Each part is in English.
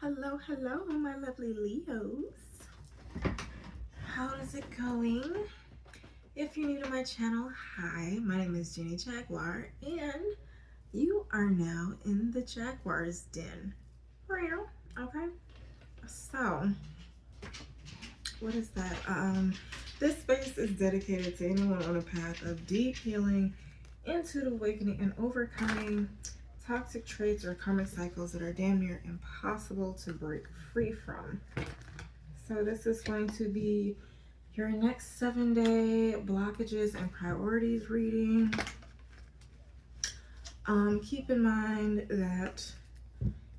Hello, hello, my lovely Leos. How is it going? If you're new to my channel, hi, my name is Jenny Jaguar, and you are now in the Jaguar's Den. Real, okay? So, what is that? This space is dedicated to anyone on a path of deep healing, intuitive awakening, and overcoming toxic traits or karmic cycles that are damn near impossible to break free from. So this is going to be your next 7-day blockages and priorities reading. Keep in mind that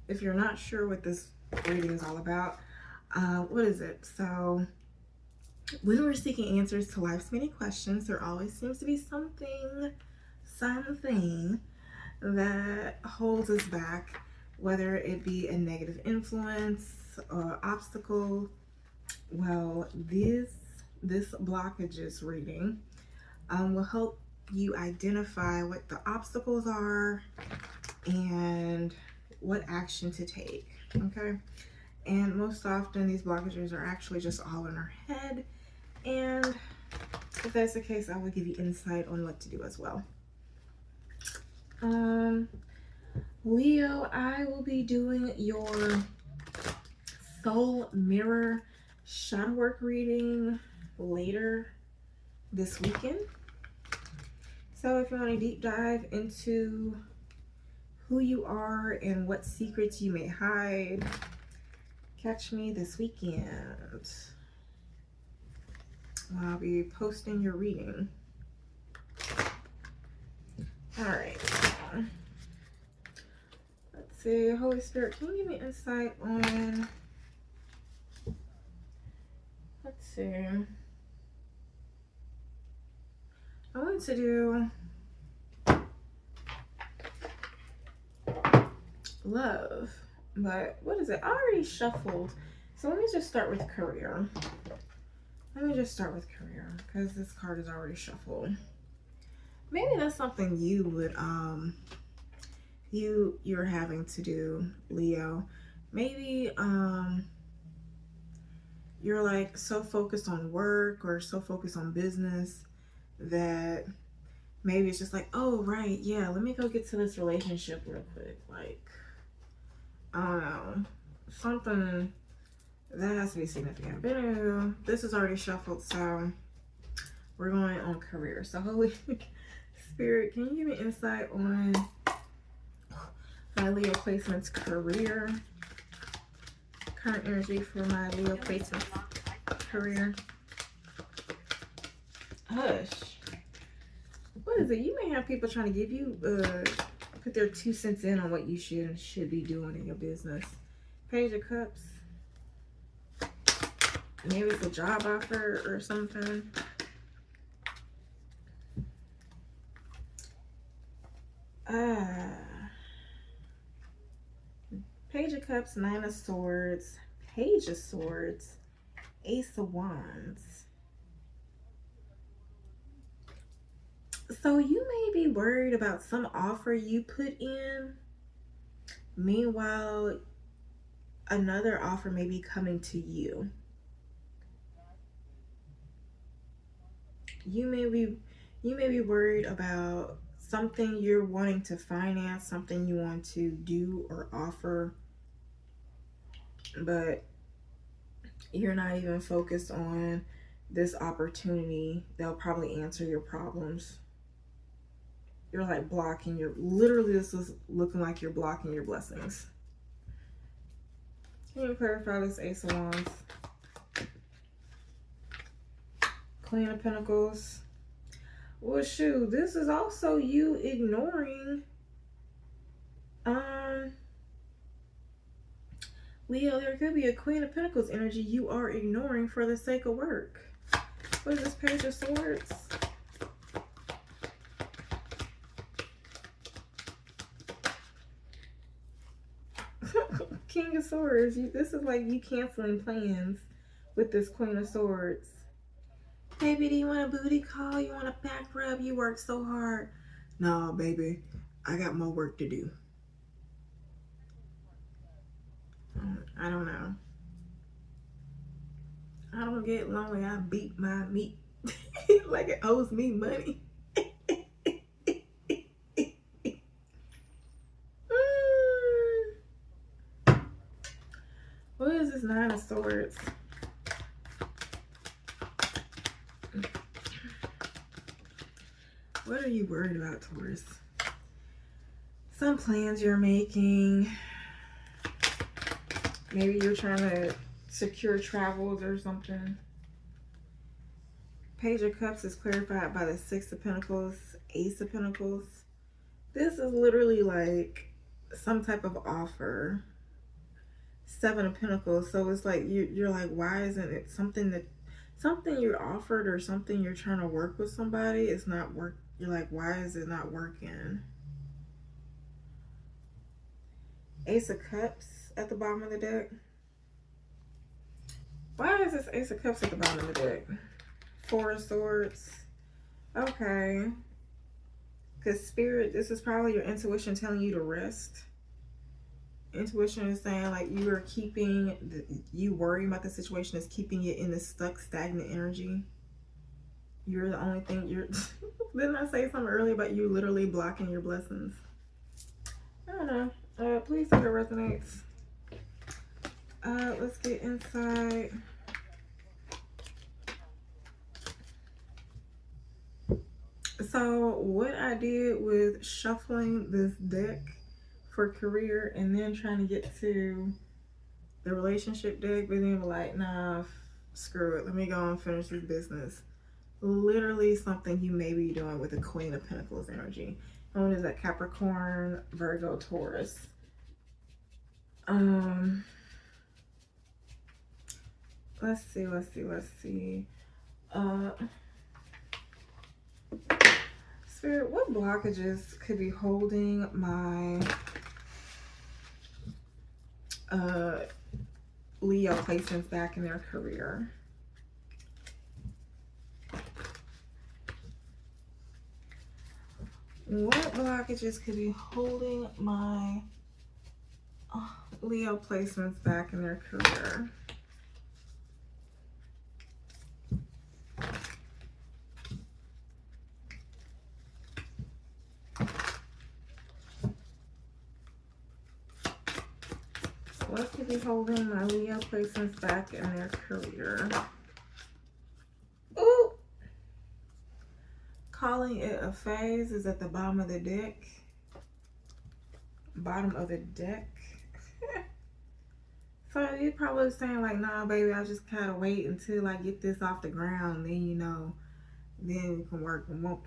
if you're not sure what this reading is all about, what is it? So when we're seeking answers to life's many questions, there always seems to be something that holds us back, whether it be a negative influence or obstacle. Well, this blockages reading will help you identify what the obstacles are and what action to take. Okay, and most often these blockages are actually just all in our head, and if that's the case, I will give you insight on what to do as well. Leo, I will be doing your soul mirror shadow work reading later this weekend. So if you want to deep dive into who you are and what secrets you may hide, catch me this weekend. I'll be posting your reading. All right. Let's see. Holy Spirit, can you give me insight on... Let's see. I want to do love, but what is it? I already shuffled. So let me just start with career. Because this card is already shuffled. Maybe that's something you would you're having to do, Leo. Maybe you're like so focused on work or so focused on business that maybe it's just like, oh right, yeah, let me go get to this relationship real quick. Like, I don't know, something that has to be significant. But anyway, this is already shuffled, so we're going on career. So Holy Spirit, can you give me insight on my Leo placement's career? Current energy for my Leo placement's career. Hush. What is it? You may have people trying to give you, put their 2 cents in on what you should be doing in your business. Page of Cups. Maybe it's a job offer or something. Page of Cups, 9 of Swords, Page of Swords, Ace of Wands. So you may be worried about some offer you put in. Meanwhile, another offer may be coming to you. You may be worried about something you're wanting to finance, something you want to do or offer, but you're not even focused on this opportunity. They'll probably answer your problems. You're like blocking literally this is looking like you're blocking your blessings. Can you clarify this Ace of Wands? Queen of Pentacles. Well, shoot, this is also you ignoring Leo, there could be a Queen of Pentacles energy you are ignoring for the sake of work. What is this Page of Swords? King of Swords. This is like you canceling plans with this Queen of Swords. Baby, do you want a booty call? You want a back rub? You work so hard. No, baby, I got more work to do. I don't know. I don't get lonely. I beat my meat like it owes me money. What is this Nine of Swords? What are you worried about, Taurus? Some plans you're making. Maybe you're trying to secure travels or something. Page of Cups is clarified by the Six of Pentacles, Ace of Pentacles. This is literally like some type of offer. Seven of Pentacles. So it's like you're like, why isn't it something you're offered or something you're trying to work with somebody? It's not work. You're like, why is it not working? Ace of Cups at the bottom of the deck. Why is this Ace of Cups at the bottom of the deck? Four of Swords. Okay. Because Spirit, this is probably your intuition telling you to rest. Intuition is saying like you are keeping, you worrying about the situation is keeping you in this stuck, stagnant energy. You're the only thing, didn't I say something earlier about you literally blocking your blessings? I don't know. Please see if it resonates. Let's get inside. So what I did with shuffling this deck for career and then trying to get to the relationship deck, but then like, nah, screw it. Let me go and finish this business. Literally something you may be doing with the Queen of Pentacles energy. And what is that? Capricorn, Virgo, Taurus. Let's see. Spirit, what blockages could be holding my Leo placements back in their career? What blockages could be holding my Leo placements back in their career? What could be holding my Leo placements back in their career? Ooh! Calling it a phase is at the bottom of the deck. Bottom of the deck. So you're probably saying like, nah, baby, I just gotta wait until I get this off the ground. Then, you know, then we can work and won't.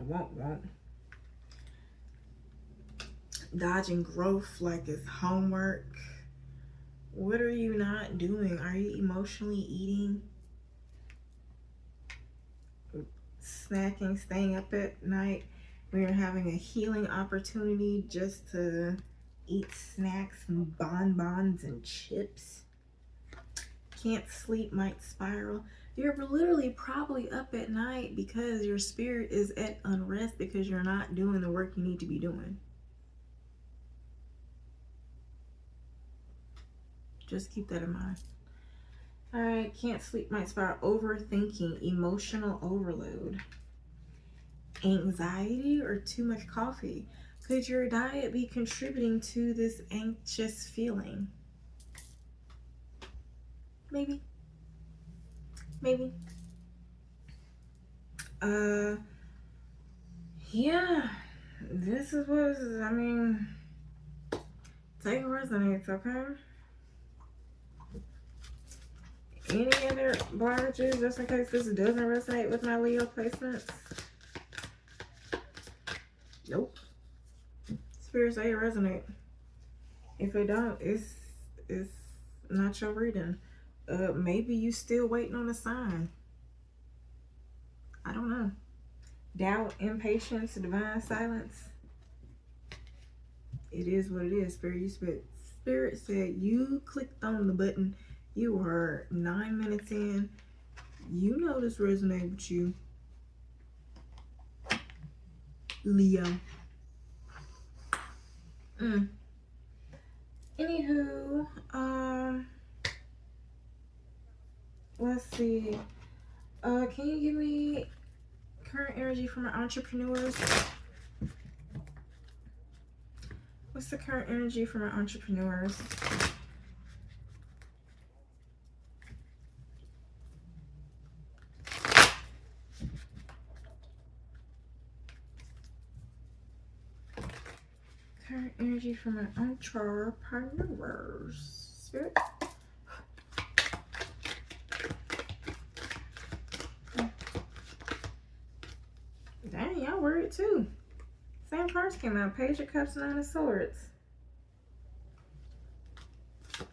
Dodging growth like it's homework. What are you not doing? Are you emotionally eating? Snacking, staying up at night when you're having a healing opportunity just to eat snacks and bonbons and chips? Can't sleep, might spiral. You're literally probably up at night because your spirit is at unrest because you're not doing the work you need to be doing. Just keep that in mind. All right, can't sleep, might spiral. Overthinking, emotional overload. Anxiety or too much coffee. Could your diet be contributing to this anxious feeling? Maybe. Yeah, this is what is, I mean, take it resonates, okay? Any other blockages, just in case this doesn't resonate with my Leo placements? Nope. Spirit say it resonate. If it don't, it's not your reading. Maybe you still waiting on a sign. I don't know. Doubt, impatience, divine silence. It is what it is, Spirit. Spirit said you clicked on the button. You were 9 minutes in. You know this resonates with you. Leo. Anywho, Let's see. Can you give me current energy from our entrepreneurs? What's the current energy from our entrepreneurs? Current energy from our entrepreneurs. Spirit. Dang, y'all worried too. Same cards came out. Page of Cups, Nine of Swords.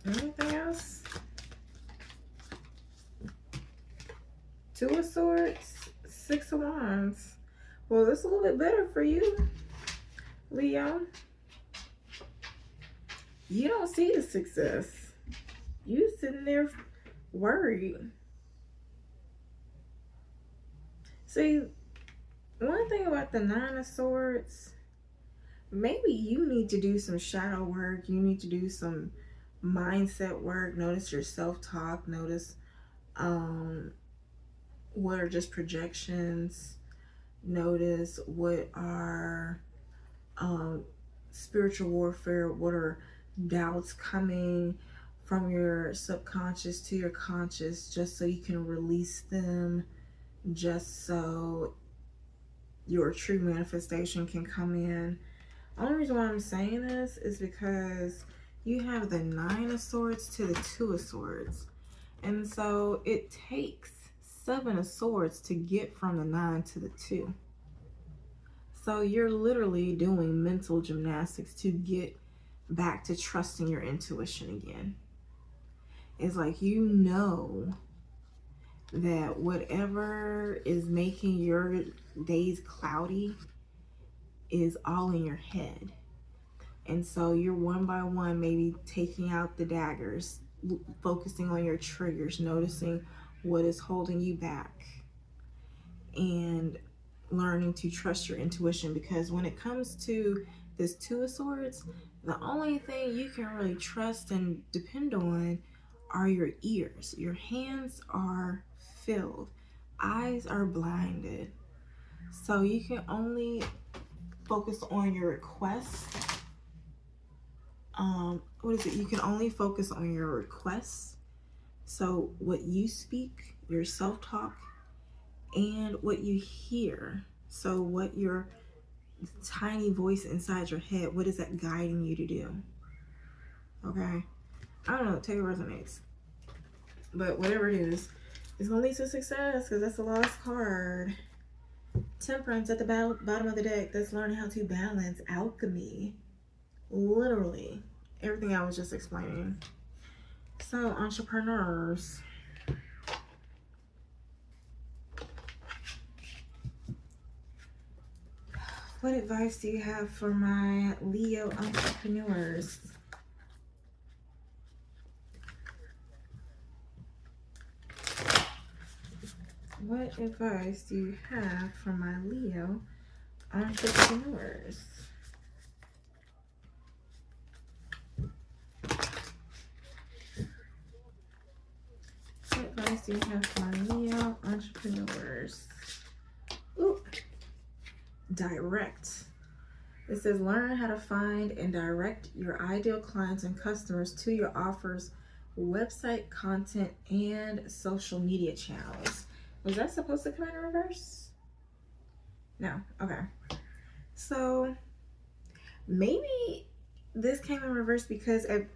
Anything else? Two of Swords, Six of Wands. Well, it's a little bit better for you, Leo. You don't see the success. You sitting there worried. See, one thing about the Nine of Swords, maybe you need to do some shadow work. You need to do some mindset work. Notice your self-talk. Notice what are just projections. Notice what are spiritual warfare. What are doubts coming from your subconscious to your conscious, just so you can release them, just so your true manifestation can come in. The only reason why I'm saying this is because you have the Nine of Swords to the Two of Swords. And so it takes Seven of Swords to get from the 9 to the 2. So you're literally doing mental gymnastics to get back to trusting your intuition again. It's like you know that whatever is making your days cloudy is all in your head. And so you're one by one maybe taking out the daggers, focusing on your triggers, noticing what is holding you back, and learning to trust your intuition. Because when it comes to this Two of Swords, the only thing you can really trust and depend on are your ears. Your hands are filled, eyes are blinded. So you can only focus on your requests. You can only focus on your requests. So what you speak, your self-talk, and what you hear. So what your tiny voice inside your head, what is that guiding you to do? Okay? I don't know, take it resonates. But whatever it is, it's going to lead to success, because that's the lost card. Temperance at the bottom of the deck. That's learning how to balance alchemy. Literally. Everything I was just explaining. So, entrepreneurs. What advice do you have for my Leo entrepreneurs? What advice do you have for my Leo entrepreneurs? What advice do you have for my Leo entrepreneurs? Ooh. Direct. It says learn how to find and direct your ideal clients and customers to your offers, website content, and social media channels. Was that supposed to come in reverse? No. Okay. So maybe this came in reverse because at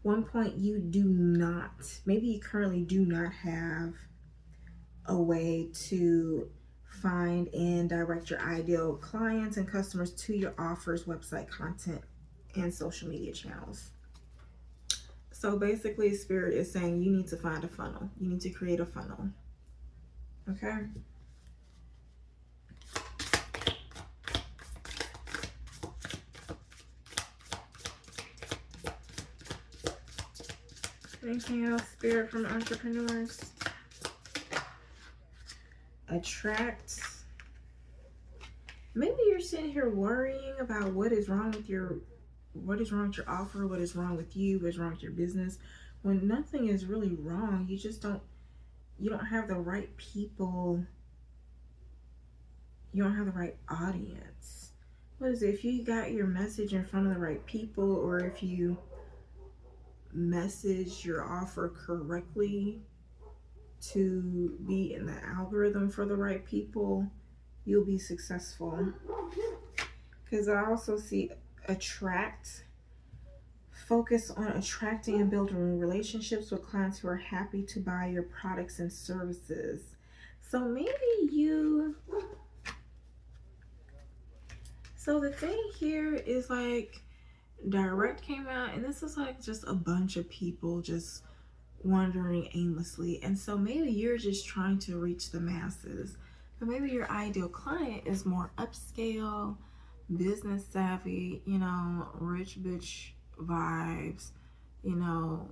one point you do not, maybe you currently do not have a way to find and direct your ideal clients and customers to your offers, website content, and social media channels. So basically, Spirit is saying you need to find a funnel. You need to create a funnel. Okay? Anything else, Spirit, from entrepreneurs? Attract. Maybe you're sitting here worrying about what is wrong with your offer, what is wrong with you, what is wrong with your business, when nothing is really wrong. You just don't you don't have the right people. You don't have the right audience. What is it? If you got your message in front of the right people, or if you message your offer correctly to be in the algorithm for the right people, you'll be successful. Because I also see attract. Focus on attracting and building relationships with clients who are happy to buy your products and services. So maybe you. So the thing here is like direct came out, and this is like just a bunch of people just wandering aimlessly. And so maybe you're just trying to reach the masses. But maybe your ideal client is more upscale, business savvy, you know, rich bitch vibes, you know.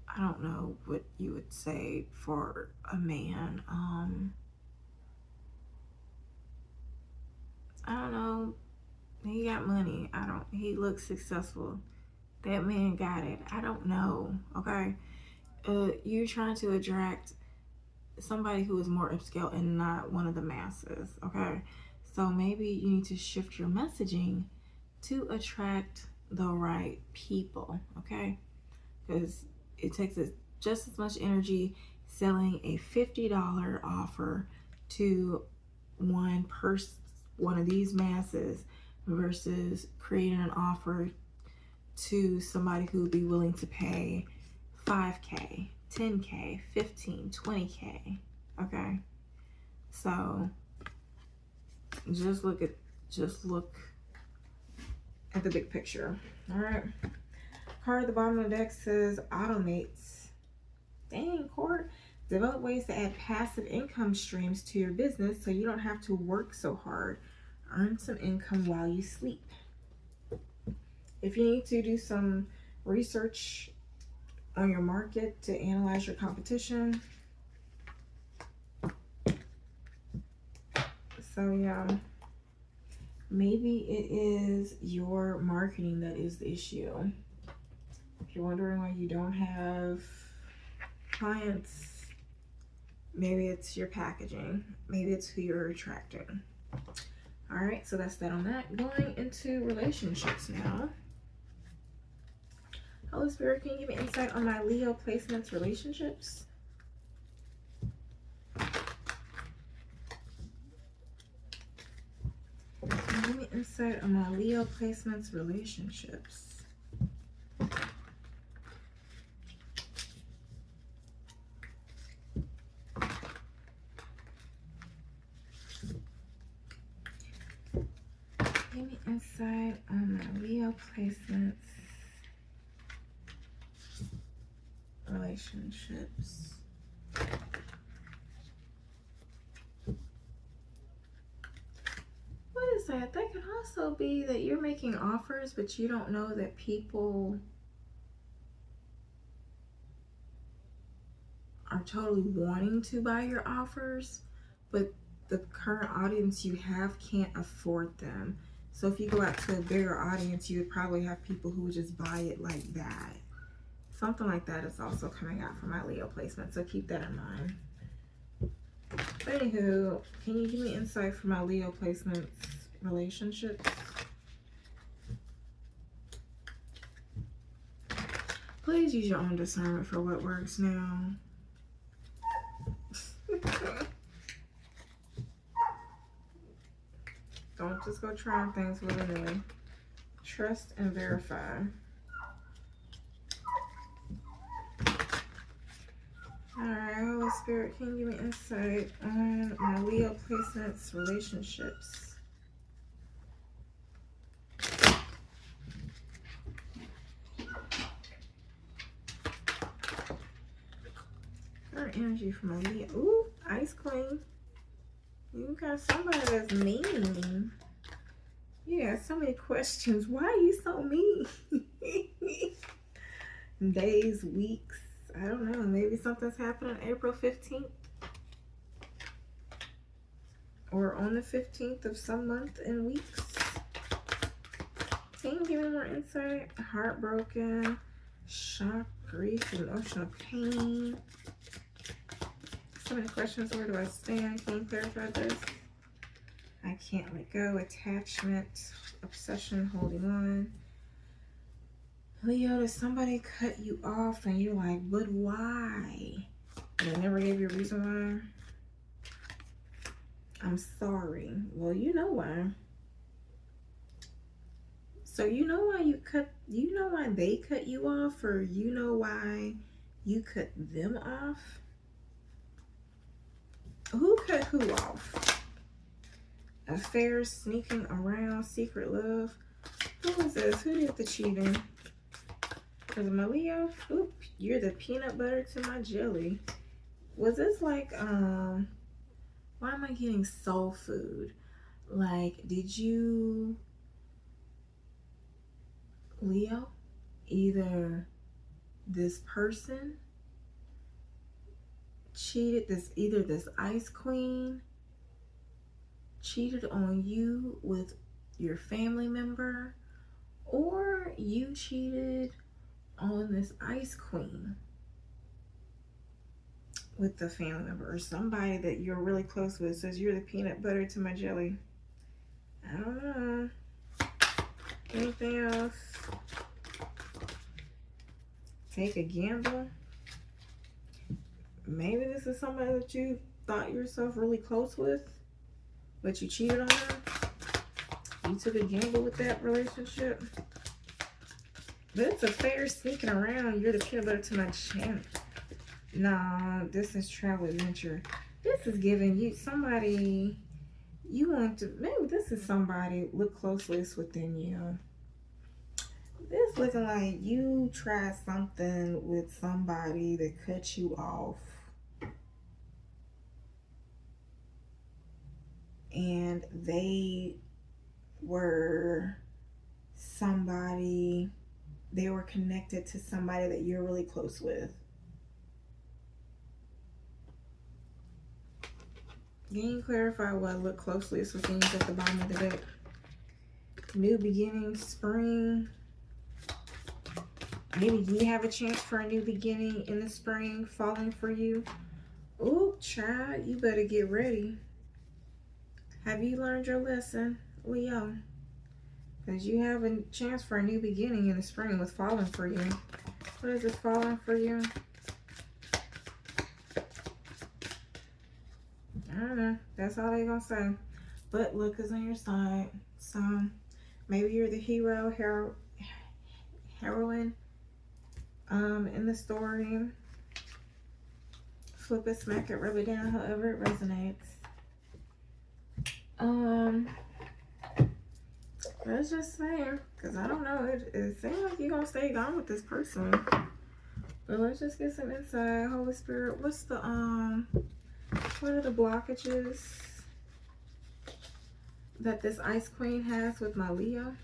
I don't know what you would say for a man. I don't know. He got money. He looks successful. That man got it. I don't know. Okay. You're trying to attract somebody who is more upscale and not one of the masses. Okay. So maybe you need to shift your messaging to attract the right people. Okay. Because it takes just as much energy selling a $50 offer to one of these masses versus creating an offer to somebody who would be willing to pay 5K, 10K, 15, 20K. Okay. So just look at the big picture. All right. Card at the bottom of the deck says automates. Dang, Court. Develop ways to add passive income streams to your business so you don't have to work so hard. Earn some income while you sleep. If you need to do some research on your market to analyze your competition. So yeah, maybe it is your marketing that is the issue. If you're wondering why you don't have clients, maybe it's your packaging. Maybe it's who you're attracting. All right, so that's that on that. Going into relationships now. Holy Spirit, can you give me insight on my Leo placements relationships? Give me insight on my Leo placements relationships. Give me insight on my Leo placements relationships. What is that? That could also be that you're making offers, but you don't know that people are totally wanting to buy your offers, but the current audience you have can't afford them. So if you go out to a bigger audience, you would probably have people who would just buy it like that. Something like that is also coming out for my Leo placement, so keep that in mind. But anywho, can you give me insight for my Leo placements relationships? Please use your own discernment for what works now. Don't just go trying things willy-nilly. Trust and verify. Alright, Holy Spirit, can you give me insight on my Leo placements relationships? Current energy for my Leo. Ooh, Ice Queen. You got somebody that's mean. You got so many questions. Why are you so mean? Days, weeks. I don't know. Maybe something's happening April 15th. Or on the 15th of some month and weeks. Can you give me more insight? Heartbroken, shock, grief, emotional pain, So many questions. Where do I stand? Can you clarify this? I can't let go. Attachment, obsession, holding on. Leo, does somebody cut you off and you're like, but why? And they never gave you a reason why? I'm sorry. Well, you know why. So you know why you know why they cut you off, or you know why you cut them off? Who cut who off? Affairs, sneaking around, secret love. Who is this? Who did the cheating? Was it my Leo? Oop, you're the peanut butter to my jelly. Was this like, why am I getting soul food? Like, did you, Leo, either this person cheated, either this ice queen cheated on you with your family member, or you cheated on this ice queen with the family member, or somebody that you're really close with says you're the peanut butter to my jelly. I don't know. Anything else? Take a gamble. Maybe this is somebody that you thought yourself really close with, but you cheated on them. You took a gamble with that relationship. But it's a fair sneaking around. You're the peanut butter to my jelly. No, this is travel adventure. This is giving you somebody you want to, maybe this is somebody look closest within you. This looking like you tried something with somebody that cut you off. And they were somebody, they were connected to somebody that you're really close with. Can you clarify what look closely is within you at the bottom of the deck? New beginning, spring. Maybe you have a chance for a new beginning in the spring falling for you. Ooh, child, you better get ready. Have you learned your lesson, Leo? Because you have a chance for a new beginning in the spring with falling for you. What is this falling for you? I don't know. That's all they're going to say. But luck is on your side. So maybe you're the heroine in the story. Flip it, smack it, rub it down, however it resonates. Let's just say, because I don't know, it seems like you're gonna stay gone with this person. But let's just get some insight. Holy Spirit, what are the blockages that this ice queen has with my Leo?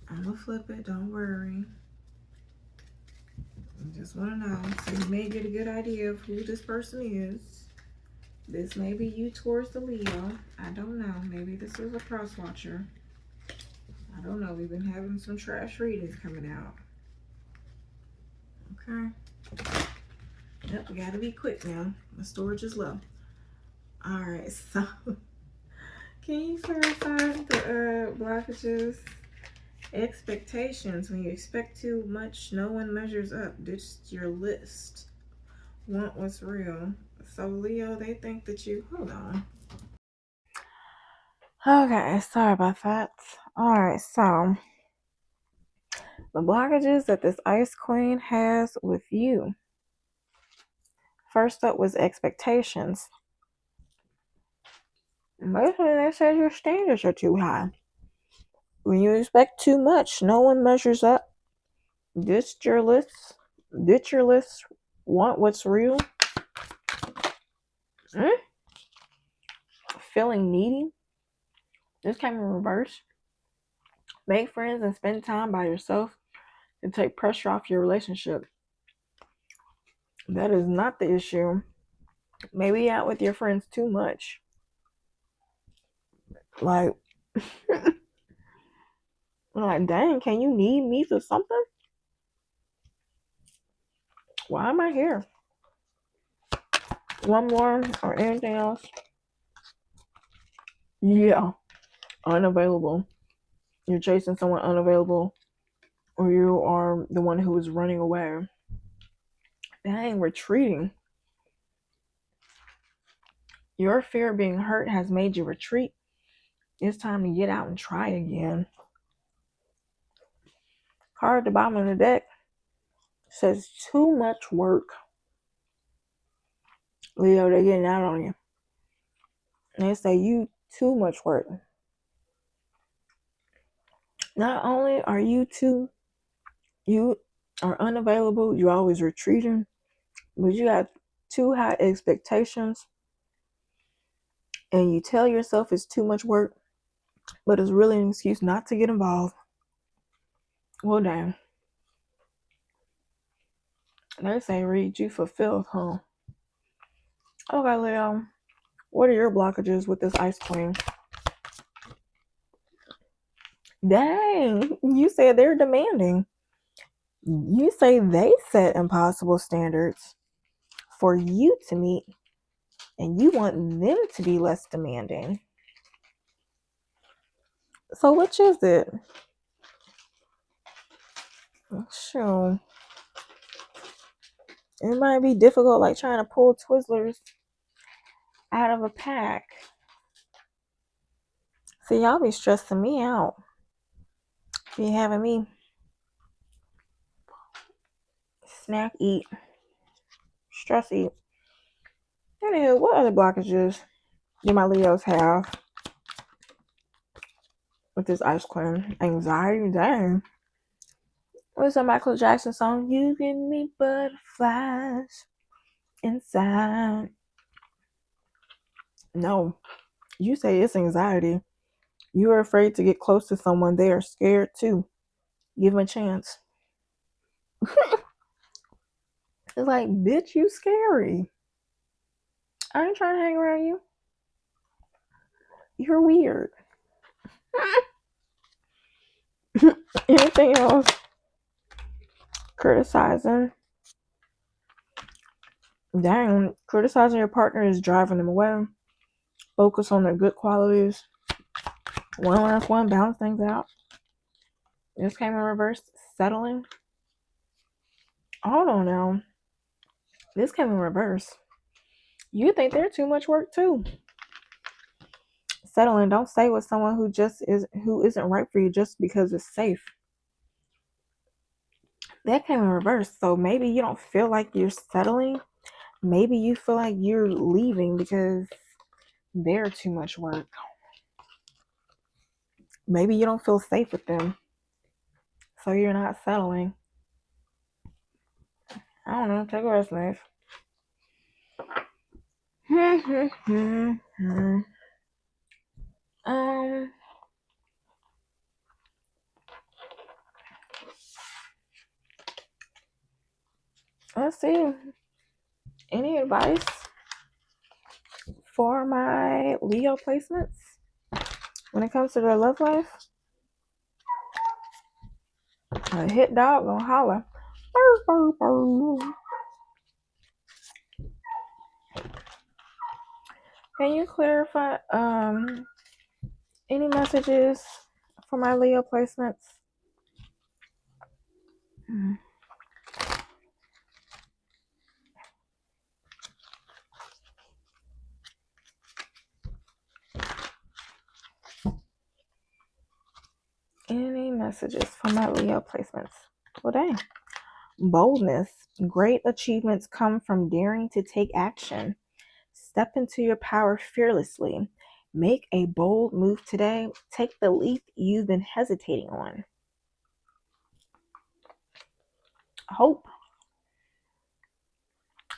I'm gonna flip it, don't worry. I just want to know. So you may get a good idea of who this person is. This may be you towards the Leo. I don't know. Maybe this is a cross watcher. I don't know. We've been having some trash readings coming out. Okay. Yep, we gotta be quick now. My storage is low. Alright, so can you clarify the blockages? Expectations. When you expect too much, no one measures up. This is your list. Want what's real. So Leo, they think that you, hold on. Okay, sorry about that. Alright, so the blockages that this ice queen has with you. First up was expectations. Basically, they said your standards are too high. When you expect too much, no one measures up. Ditch your list. Ditch your list. Want what's real. Feeling needy. This came in reverse. Make friends and spend time by yourself and take pressure off your relationship. That is not the issue. Maybe out with your friends too much. Like, like, dang, can you need me for something? Why am I here? One more or anything else? Yeah. Unavailable. You're chasing someone unavailable, or you are the one who is running away. Dang, retreating. Your fear of being hurt has made you retreat. It's time to get out and try again. Card at the bottom of the deck says too much work. Leo, they're getting out on you. They say you too much work. Not only are you are unavailable, you're always retreating, but you have too high expectations, and you tell yourself it's too much work, but it's really an excuse not to get involved. Well, damn. They say read you fulfilled, huh? Okay, Leo. What are your blockages with this ice queen? Dang, you said they're demanding. You say they set impossible standards for you to meet, and you want them to be less demanding. So which is it? Sure. It might be difficult, like trying to pull Twizzlers out of a pack. See, y'all be stressing me out. Be having me snack eat, stress eat. Anywho, what other blockages do my Leos have with this ice cream? Anxiety, dang. What's a Michael Jackson song? You give me butterflies inside. No, you say it's anxiety. You are afraid to get close to someone. They are scared too. Give them a chance. It's like, bitch, you scary. I ain't trying to hang around you. You're weird. Anything else? Criticizing. Dang, criticizing your partner is driving them away. Focus on their good qualities. One last one, balance things out. This came in reverse. Settling. Hold on now. This came in reverse. You think they're too much work too. Settling. Don't stay with someone who isn't right for you just because it's safe. That came in reverse. So maybe you don't feel like you're settling. Maybe you feel like you're leaving because they're too much work. Maybe you don't feel safe with them, so you're not settling. I don't know. Take a rest, life. Let's see. Any advice for my Leo placements when it comes to their love life? A hit dog gonna holler. Burr, burr, burr. Can you clarify any messages for my Leo placements? Any messages for my Leo placements? Well, dang. Boldness. Great achievements come from daring to take action. Step into your power fearlessly. Make a bold move today. Take the leap you've been hesitating on. Hope.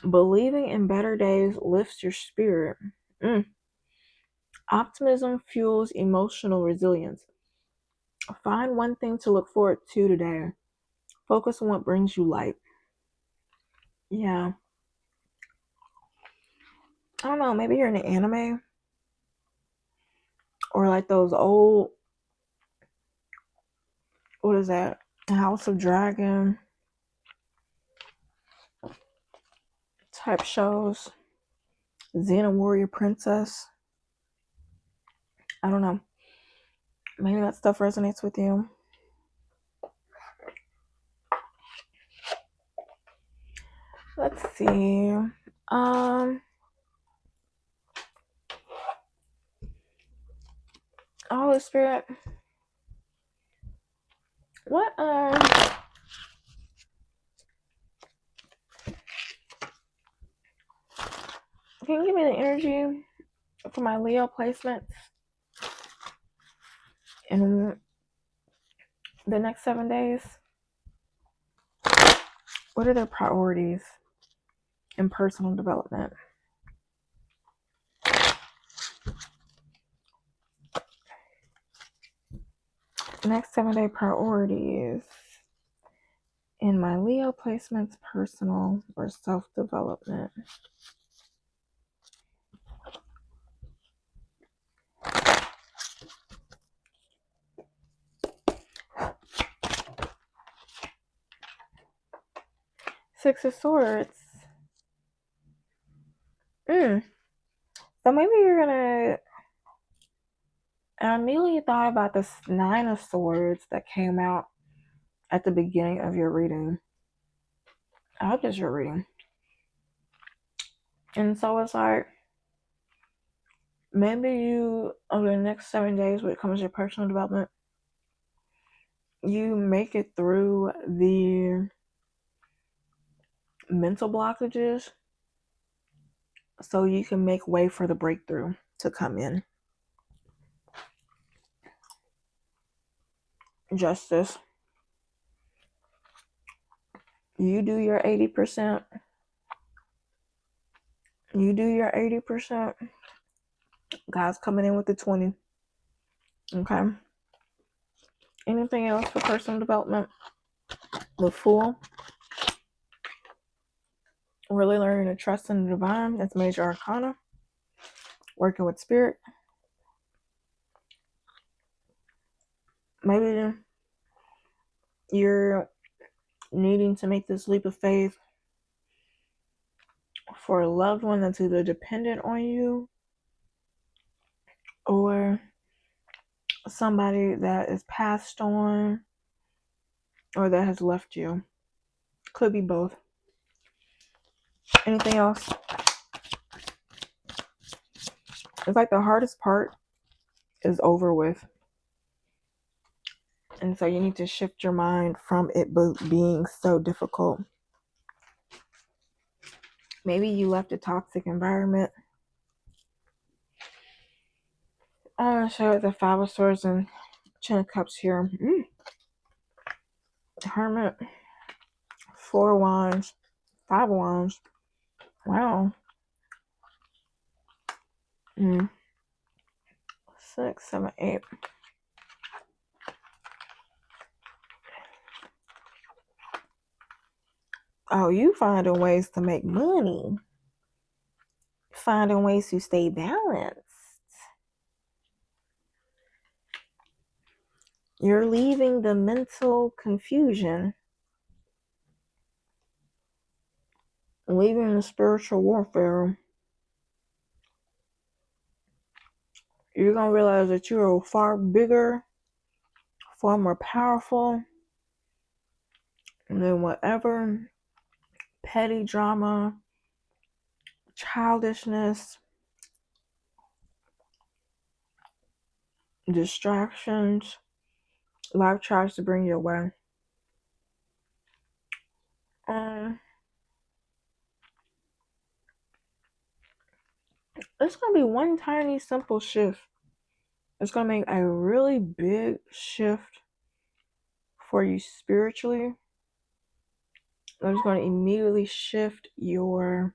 Believing in better days lifts your spirit. Optimism fuels emotional resilience. Find one thing to look forward to today. Focus on what brings you light. Yeah. I don't know, maybe you're in an anime or like those old, what is that? House of Dragon type shows. Xena Warrior Princess. I don't know. Maybe that stuff resonates with you. Let's see. Holy Spirit. What can you give me the energy for my Leo placements in the next 7 days? What are their priorities in personal development? Next 7-day priorities in my Leo placements, personal or self-development. Six of Swords. So maybe you're gonna... I immediately thought about this Nine of Swords that came out at the beginning of your reading. I hope it's your reading. And so it's like, maybe you, over the next 7 days, when it comes to your personal development, you make it through the mental blockages so you can make way for the breakthrough to come in. Justice. You do your 80%. You do your 80%. God's coming in with the 20. Okay. Anything else for personal development? The Fool. Really learning to trust in the divine. That's major arcana. Working with spirit. Maybe you're needing to make this leap of faith for a loved one that's either dependent on you or somebody that is passed on or that has left you. Could be both. Anything else? It's like the hardest part is over with. And so you need to shift your mind from it being so difficult. Maybe you left a toxic environment. I'm going to show the Five of Swords and Ten of Cups here. Hermit. Four of Wands. Five of Wands. Wow. 6, 7, 8. Oh, you finding ways to make money. Finding ways to stay balanced. You're leaving the mental confusion. Leaving the spiritual warfare. You're going to realize that you're far bigger, far more powerful than whatever petty drama, childishness, distractions life tries to bring your way. It's going to be one tiny simple shift. It's going to make a really big shift for you spiritually. It's going to immediately shift your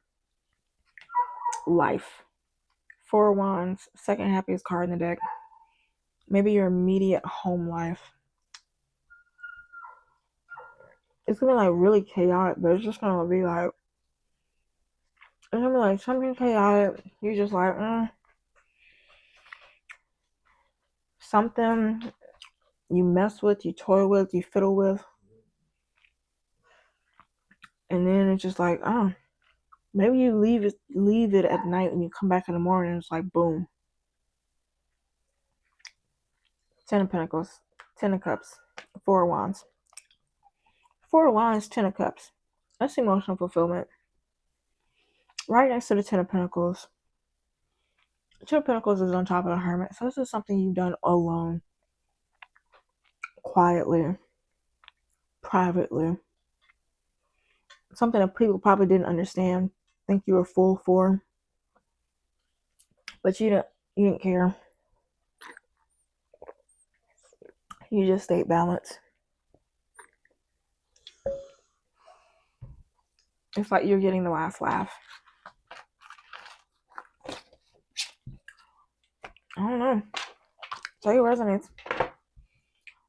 life. Four of Wands, second happiest card in the deck. Maybe your immediate home life. It's going to be like really chaotic, but it's just going to be like, it's going to be like something chaotic. You're just like, something you mess with, you toy with, you fiddle with. And then it's just like, Maybe you leave it at night and you come back in the morning and it's like boom. 10 of Pentacles, 10 of Cups, 4 of Wands. 4 of Wands, 10 of Cups. That's emotional fulfillment. Right next to the 10 of Pentacles. 10 of Pentacles is on top of the Hermit. So this is something you've done alone. Quietly. Privately. Something that people probably didn't understand. Think you were fool for. But you didn't care. You just stayed balanced. It's like you're getting the last laugh. I don't know. Tell you resonates.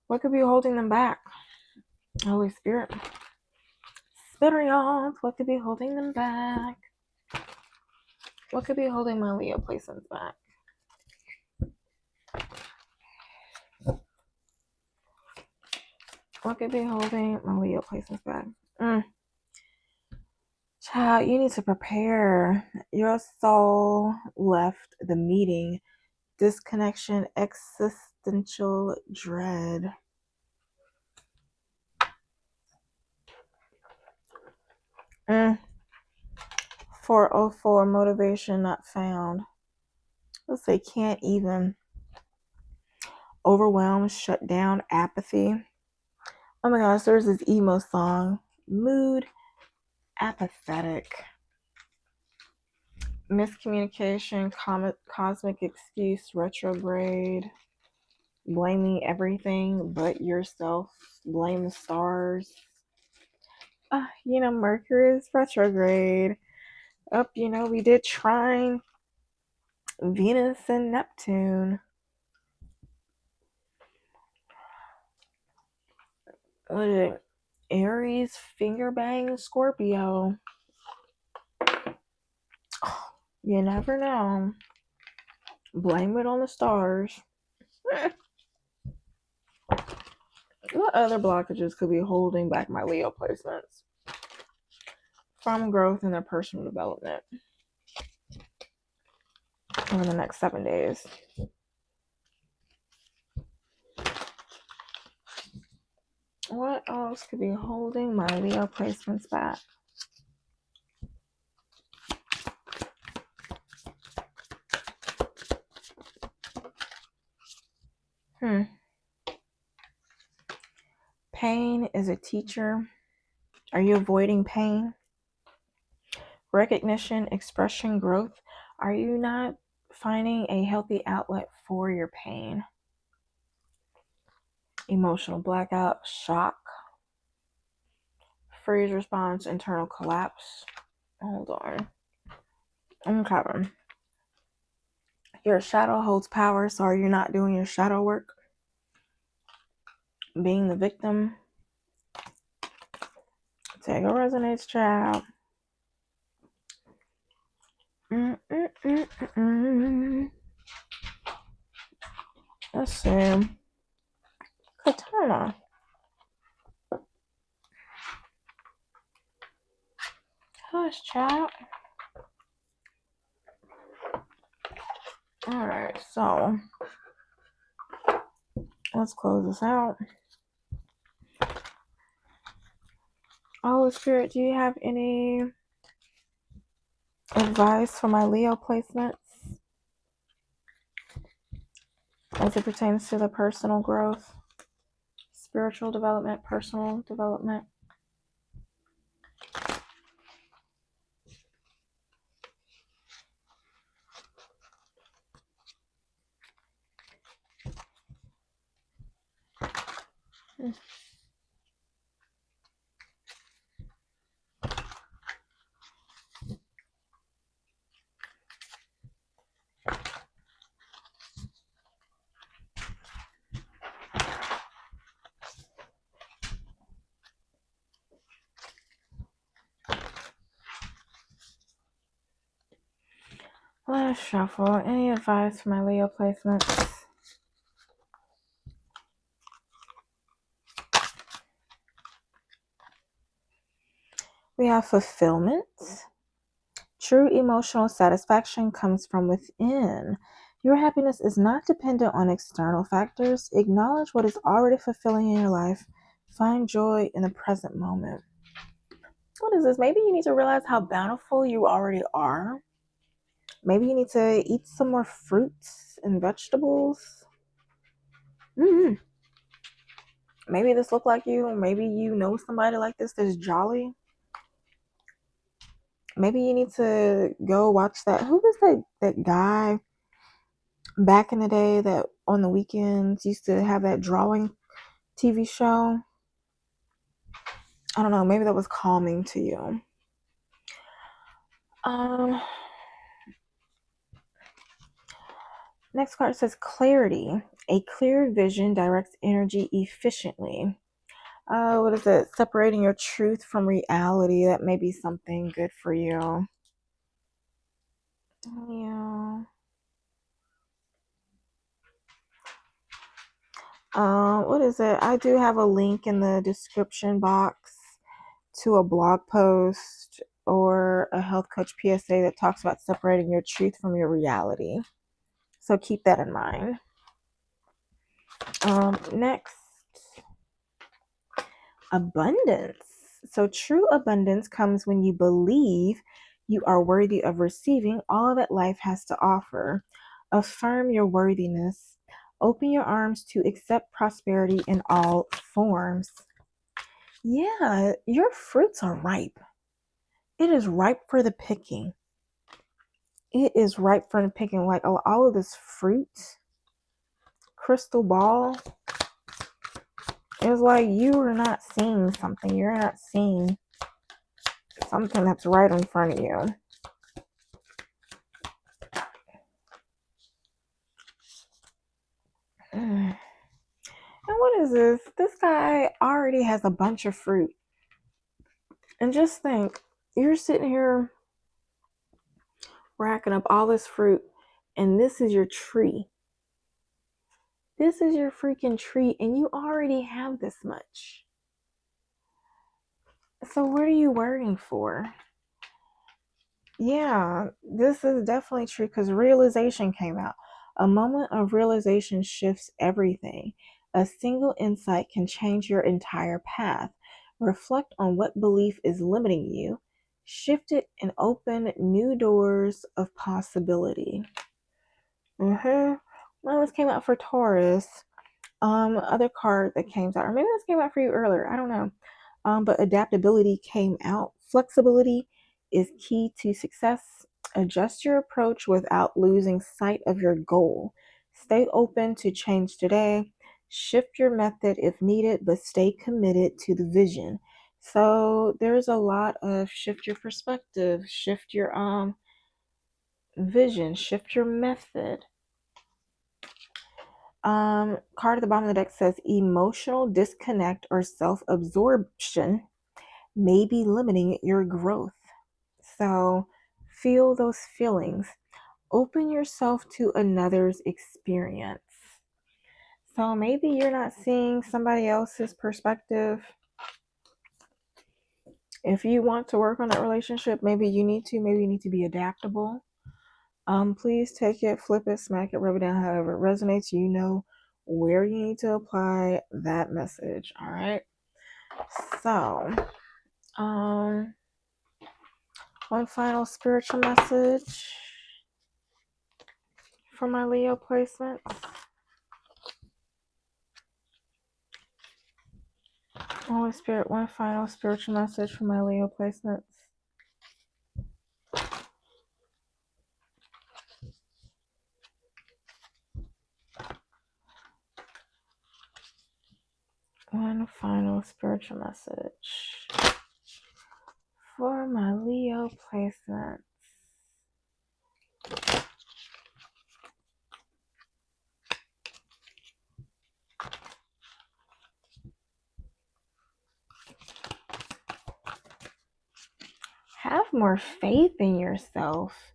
What could be holding them back? Holy Spirit. Spirits, what could be holding them back? What could be holding my Leo placements back? What could be holding my Leo placements back? Child, you need to prepare. Your soul left the meeting. Disconnection, existential dread. Mm. 404, motivation not found. Let's say can't even. Overwhelmed, shut down, apathy. Oh my gosh, there's this emo song. Mood, apathetic. Miscommunication, cosmic excuse, retrograde. Blaming everything but yourself. Blame the stars. Mercury is retrograde. We did trine Venus and Neptune. What is it? Aries, finger bang, Scorpio. You never know. Blame it on the stars. What other blockages could be holding back my Leo placements from growth in their personal development over the next 7 days? What else could be holding my Leo placements back? Pain is a teacher. Are you avoiding pain? Recognition, expression, growth. Are you not finding a healthy outlet for your pain? Emotional blackout, shock. Freeze response, internal collapse. Hold on. Okay. Your shadow holds power, so are you not doing your shadow work? Being the victim. Take a resonates, child. Let's see. Katana. Hush, child. Alright, so let's close this out. Holy Spirit, do you have any advice for my Leo placements as it pertains to the personal growth, spiritual development, personal development? Let's shuffle. Any advice for my Leo placements? We have fulfillment. True emotional satisfaction comes from within. Your happiness is not dependent on external factors. Acknowledge what is already fulfilling in your life. Find joy in the present moment. What is this? Maybe you need to realize how bountiful you already are. Maybe you need to eat some more fruits and vegetables. Mm-hmm. Maybe this look like you. Maybe you know somebody like this that's jolly. Maybe you need to go watch that. Who was that guy back in the day that on the weekends used to have that drawing TV show? I don't know. Maybe that was calming to you. Next card says clarity. A clear vision directs energy efficiently. What is it? Separating your truth from reality. That may be something good for you. Yeah. What is it? I do have a link in the description box to a blog post or a health coach PSA that talks about separating your truth from your reality. So keep that in mind. Next, abundance. So true abundance comes when you believe you are worthy of receiving all that life has to offer. Affirm your worthiness. Open your arms to accept prosperity in all forms. Yeah, your fruits are ripe. It is ripe for the picking. It is ripe for the picking. Like all of this fruit, crystal ball, it's like you are not seeing something. You're not seeing something that's right in front of you. And what is this? This guy already has a bunch of fruit. And just think, you're sitting here racking up all this fruit, and this is your tree. This is your freaking tree, and you already have this much. So what are you worrying for? Yeah, this is definitely true because realization came out. A moment of realization shifts everything. A single insight can change your entire path. Reflect on what belief is limiting you. Shift it and open new doors of possibility. Well, this came out for Taurus. Other card that came out, or maybe this came out for you earlier. I don't know. But adaptability came out. Flexibility is key to success. Adjust your approach without losing sight of your goal. Stay open to change today. Shift your method if needed, but stay committed to the vision. So there's a lot of shift your perspective, shift your vision, shift your method. Card at the bottom of the deck says emotional disconnect or self-absorption may be limiting your growth. So feel those feelings. Open yourself to another's experience. So maybe you're not seeing somebody else's perspective. If you want to work on that relationship, maybe you need to be adaptable. Please take it, flip it, smack it, rub it down, however it resonates. You know where you need to apply that message. All right. So, one final spiritual message for my Leo placements. Holy Spirit, one final spiritual message for my Leo placements. One final spiritual message for my Leo placements. Have more faith in yourself.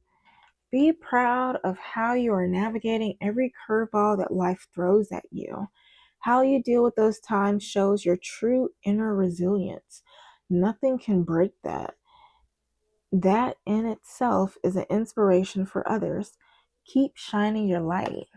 Be proud of how you are navigating every curveball that life throws at you. How you deal with those times shows your true inner resilience. Nothing can break that. that in itself is an inspiration for others. Keep shining your light.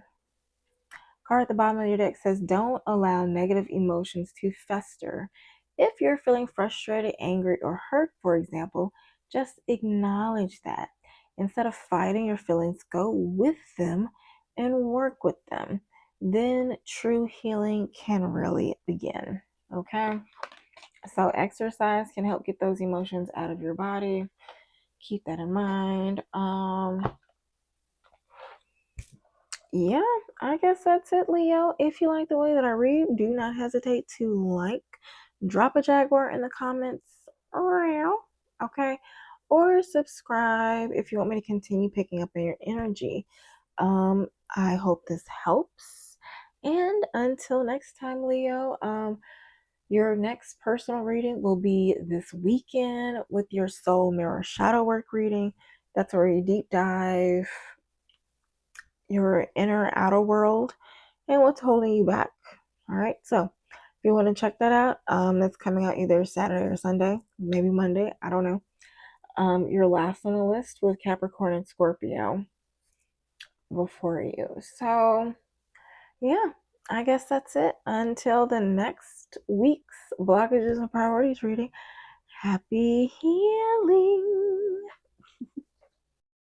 Card at the bottom of your deck says, don't allow negative emotions to fester. If you're feeling frustrated, angry, or hurt, for example, just acknowledge that. Instead of fighting your feelings, go with them and work with them. Then true healing can really begin. Okay? So, exercise can help get those emotions out of your body. Keep that in mind. Yeah, I guess that's it, Leo. If you like the way that I read, do not hesitate to like, drop a jaguar in the comments, okay? Or subscribe if you want me to continue picking up on your energy. I hope this helps. And until next time, Leo, your next personal reading will be this weekend with your soul mirror shadow work reading. That's where you deep dive your inner outer world and what's holding you back. All right, so if you want to check that out, that's coming out either Saturday or Sunday, maybe Monday, I don't know. You're last on the list with Capricorn and Scorpio before you. So yeah, I guess that's it. Until the next week's Blockages and Priorities reading, happy healing.